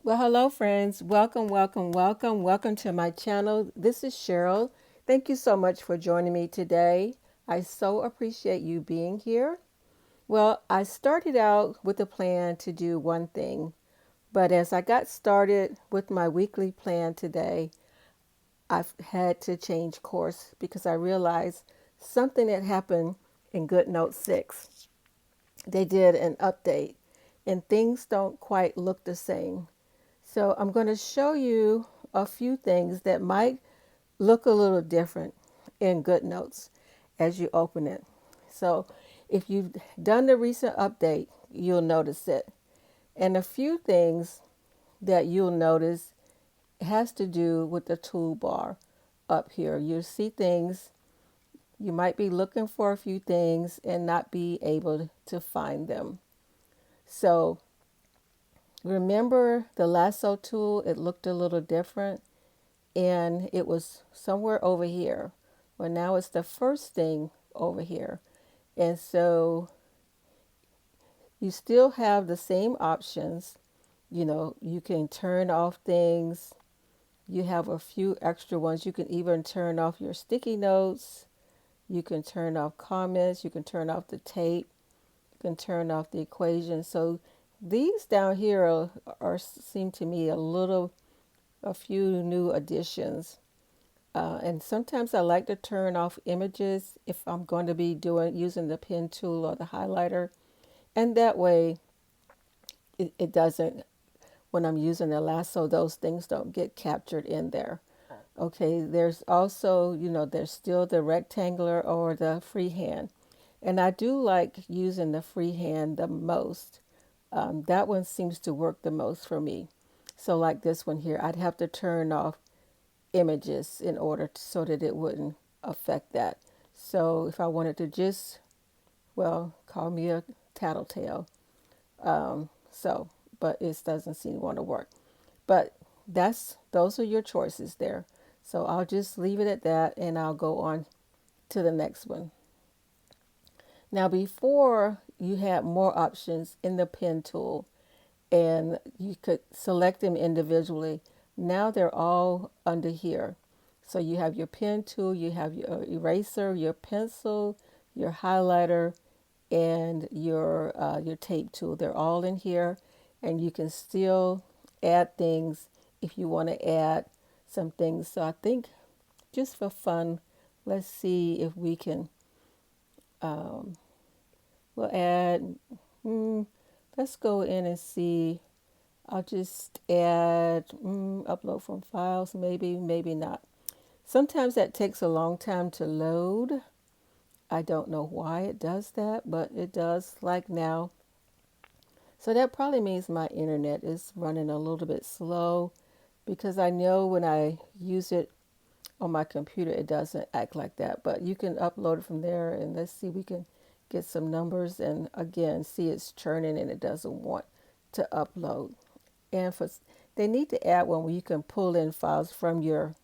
Well, hello, friends. Welcome, welcome, welcome, welcome to my channel. This is Cheryl. Thank you so much for joining me today. I so appreciate you being here. Well, I started out with a plan to do one thing, but as I got started with my weekly plan today, I've had to change course because I realized something had happened in GoodNotes 6. They did an update and things don't quite look the same. So I'm going to show you a few things that might look a little different in GoodNotes as you open it. So if you've done the recent update, you'll notice it. And a few things that you'll notice has to do with the toolbar up here. You'll see things, you might be looking for a few things and not be able to find them. So remember the lasso tool, it looked a little different and it was somewhere over here. Well, now it's the first thing over here. And so you still have the same options. You can turn off things. You have a few extra ones. You can even turn off your sticky notes. You can turn off comments. You can turn off the tape. You can turn off the equation. So these down here are seem to me a few new additions. And sometimes I like to turn off images if I'm going to be using the pen tool or the highlighter. And that way it doesn't, when I'm using the lasso, those things don't get captured in there. Okay, there's also, there's still the rectangular or the freehand. And I do like using the freehand the most. That one seems to work the most for me. So like this one here, I'd have to turn off images in order so that it wouldn't affect that. So if I wanted to just, well, call me a tattletale. So, but it doesn't seem to want to work. But those are your choices there. So I'll just leave it at that and I'll go on to the next one. Now, before you had more options in the pen tool and you could select them individually. Now they're all under here. So you have your pen tool, you have your eraser, your pencil, your highlighter, and your tape tool. They're all in here, and you can still add things if you want to add some things. So I think just for fun, let's see if we can. Um, we'll add. Let's go in and see. I'll just add upload from files, maybe, maybe not. Sometimes that takes a long time to load. I don't know why it does that, but it does like now. So that probably means my internet is running a little bit slow because I know when I use it on my computer, it doesn't act like that. But you can upload it from there and let's see, we can get some numbers and again, see it's churning and it doesn't want to upload. And for they need to add one where you can pull in files from your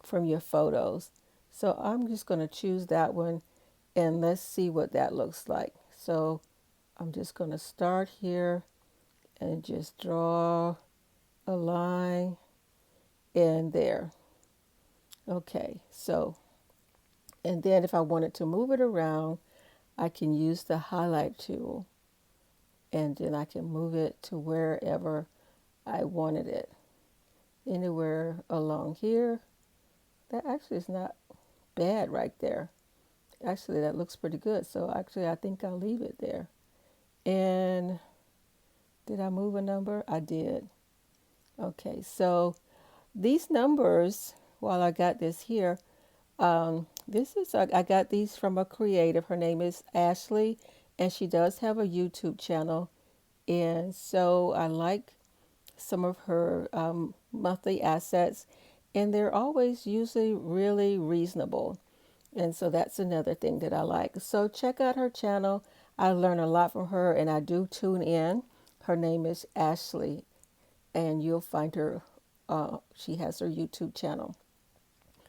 photos. So I'm just going to choose that one and let's see what that looks like. So I'm just going to start here and just draw a line in there. Okay, so and then if I wanted to move it around, I can use the highlight tool and then I can move it to wherever I wanted it. Anywhere along here. That actually is not bad right there. Actually, that looks pretty good. So actually, I think I'll leave it there. And did I move a number? I did. Okay, so these numbers, while I got this here, this is I got these from a creative. Her name is Ashley, and she does have a YouTube channel. And so I like some of her monthly assets, and they're always usually really reasonable. And so that's another thing that I like. So check out her channel. I learn a lot from her, and I do tune in. Her name is Ashley, and you'll find her. She has her YouTube channel,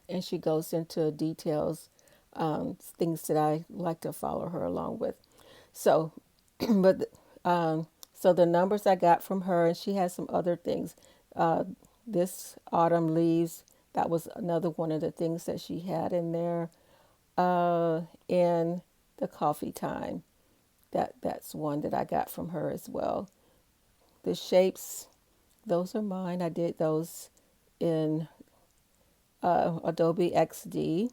and she goes into details, things that I like to follow her along with. So, but So the numbers I got from her, and she has some other things. Uh, this autumn leaves, that was another one of the things that she had in there. Uh, and the coffee time, that's one that I got from her as well. The shapes, those are mine. I did those in Adobe XD,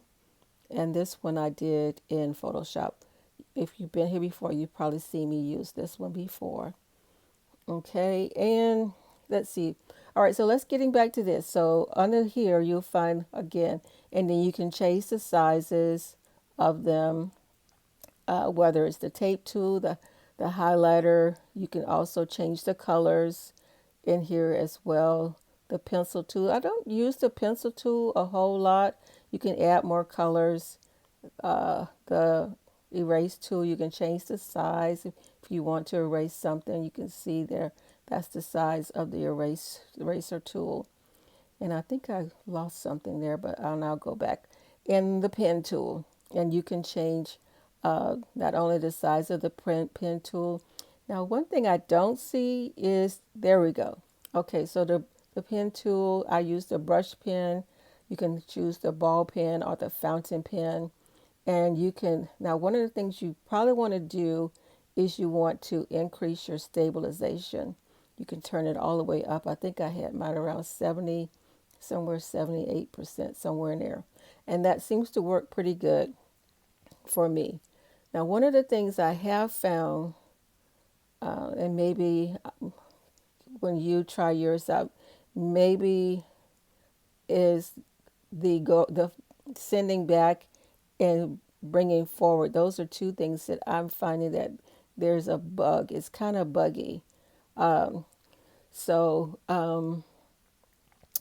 and this one I did in Photoshop. If you've been here before, you've probably seen me use this one before. Okay, and let's see. All right, so let's getting back to this. So under here, you'll find again, and then you can change the sizes of them, whether it's the tape tool, the highlighter. You can also change the colors in here as well. The pencil tool. I don't use the pencil tool a whole lot. You can add more colors. The erase tool, you can change the size. If you want to erase something, you can see there. That's the size of the eraser tool. And I think I lost something there, but I'll now go back. In the pen tool, and you can change not only the size of the pen tool. Now, one thing I don't see is, there we go. Okay, so the pen tool, I use the brush pen. You can choose the ball pen or the fountain pen. And you can, now one of the things you probably want to do is you want to increase your stabilization. You can turn it all the way up. I think I had mine around 70, somewhere 78%, somewhere in there. And that seems to work pretty good for me. Now, one of the things I have found, and maybe when you try yours out, maybe is the sending back and bringing forward. Those are two things that I'm finding that there's a bug. It's kind of buggy. So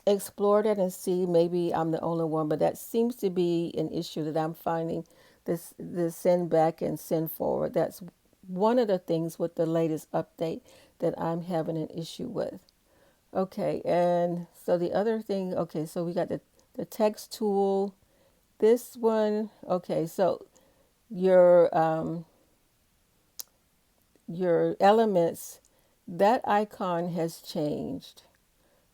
explore that and see. Maybe I'm the only one, but that seems to be an issue that I'm finding. This send back and send forward. That's one of the things with the latest update that I'm having an issue with. Okay, and so the other thing, okay, so we got the text tool. This one, okay, so your your elements, that icon has changed.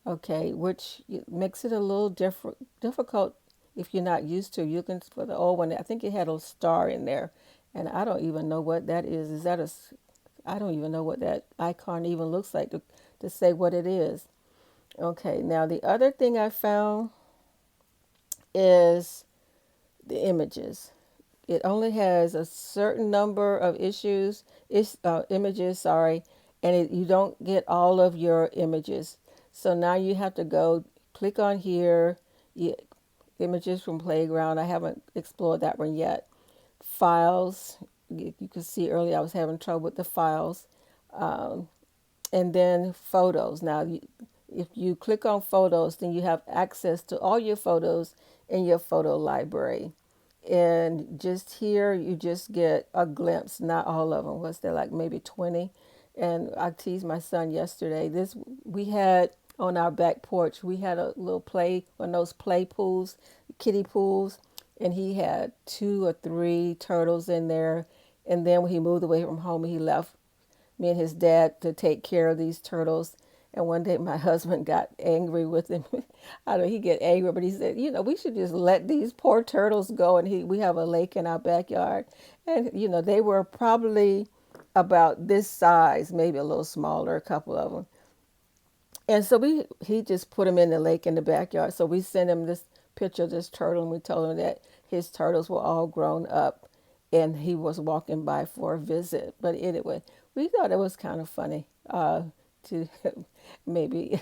Okay, which makes it a little difficult if you're not used to. You can, for the old one, I think it had a star in there, and I don't even know what that is. Is that a? I don't even know what that icon even looks like to say what it is. Okay, now the other thing I found is the images. It only has a certain number of images, sorry, and you don't get all of your images. So now you have to go click on here, you, images from Playground. I haven't explored that one yet. Files, you can see earlier I was having trouble with the files. Um, and then photos. Now, if you click on photos, then you have access to all your photos in your photo library. And just here, you just get a glimpse, not all of them. Was there like maybe 20? And I teased my son yesterday. This we had on our back porch. We had a little play, one of those play pools, kiddie pools, and he had two or three turtles in there. And then when he moved away from home, he left me and his dad to take care of these turtles. And one day my husband got angry with him. I know he get angry, but he said, we should just let these poor turtles go. And we have a lake in our backyard. And, they were probably about this size, maybe a little smaller, a couple of them. And so he just put them in the lake in the backyard. So we sent him this picture of this turtle, and we told him that his turtles were all grown up, and he was walking by for a visit. But anyway, we thought it was kind of funny to maybe,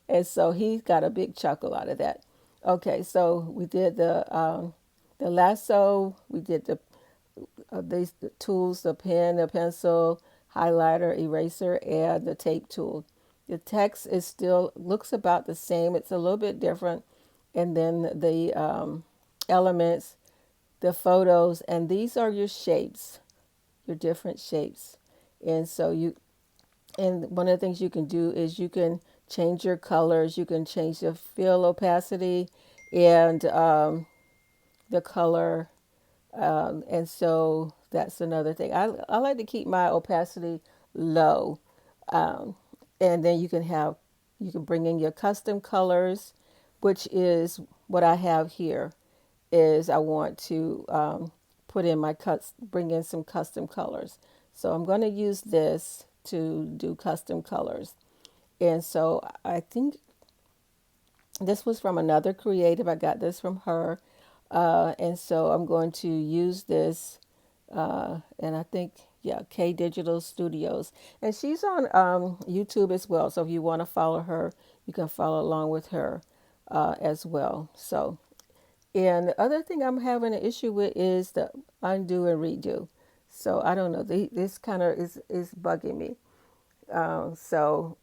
and so he got a big chuckle out of that. Okay, so we did the lasso. We did the tools: the pen, the pencil, highlighter, eraser, and the tape tool. The text is still looks about the same. It's a little bit different, and then the elements, the photos, and these are your shapes, your different shapes. And so and one of the things you can do is you can change your colors. You can change the fill opacity and the color. And so that's another thing. I like to keep my opacity low. Um, and then you can bring in your custom colors, which is what I have here. Is I want to put in bring in some custom colors. So I'm going to use this to do custom colors. And so I think this was from another creative. I got this from her. And so I'm going to use this. And I think, yeah, K Digital Studios. And she's on YouTube as well. So if you want to follow her, you can follow along with her as well. So, and the other thing I'm having an issue with is the undo and redo. So I don't know. This kind of is bugging me. So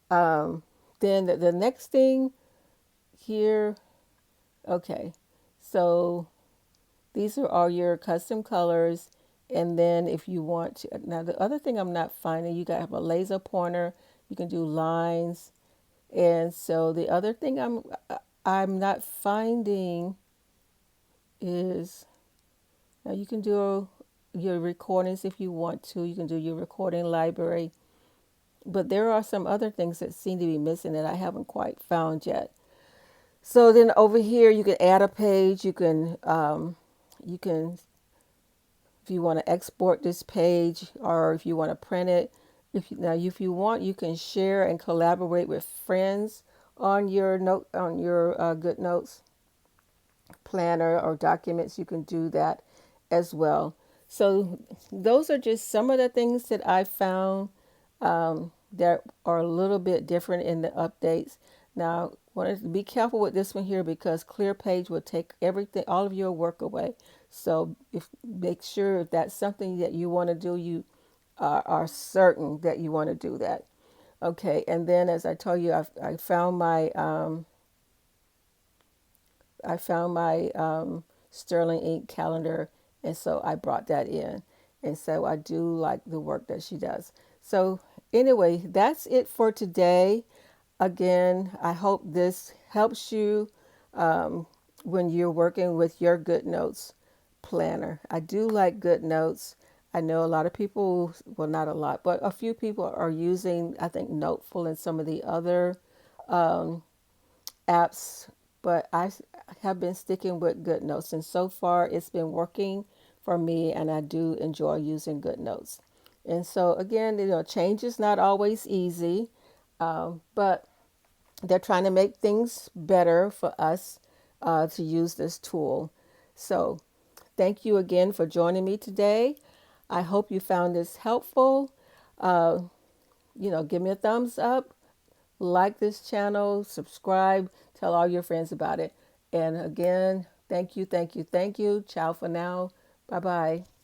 um, then the next thing here, okay. So these are all your custom colors. And then if you want to, now the other thing I'm not finding, you got to have a laser pointer. You can do lines. And so the other thing I'm not finding is now you can do your recordings if you want to. You can do your recording library. But there are some other things that seem to be missing that I haven't quite found yet. So then over here you can add a page. You can if you want to export this page or if you want to print it. If you want, you can share and collaborate with friends on your GoodNotes planner or documents. You can do that as well. So those are just some of the things that I found that are a little bit different in the updates. Now, want to be careful with this one here because Clear Page will take everything, all of your work away. So if make sure if that's something that you want to do, you are certain that you want to do that. Okay, and then as I told you, I found my Sterling Ink calendar, and so I brought that in. And so I do like the work that she does. So, anyway, that's it for today. Again, I hope this helps you when you're working with your GoodNotes planner. I do like GoodNotes. I know a lot of people, well, not a lot, but a few people are using, I think, Noteful and some of the other apps, but I have been sticking with GoodNotes, and so far it's been working for me, and I do enjoy using GoodNotes. And so again, change is not always easy, but they're trying to make things better for us to use this tool. So thank you again for joining me today. I hope you found this helpful. Uh, give me a thumbs up, like this channel, subscribe, tell all your friends about it. And again, thank you, thank you, thank you. Ciao for now. Bye bye.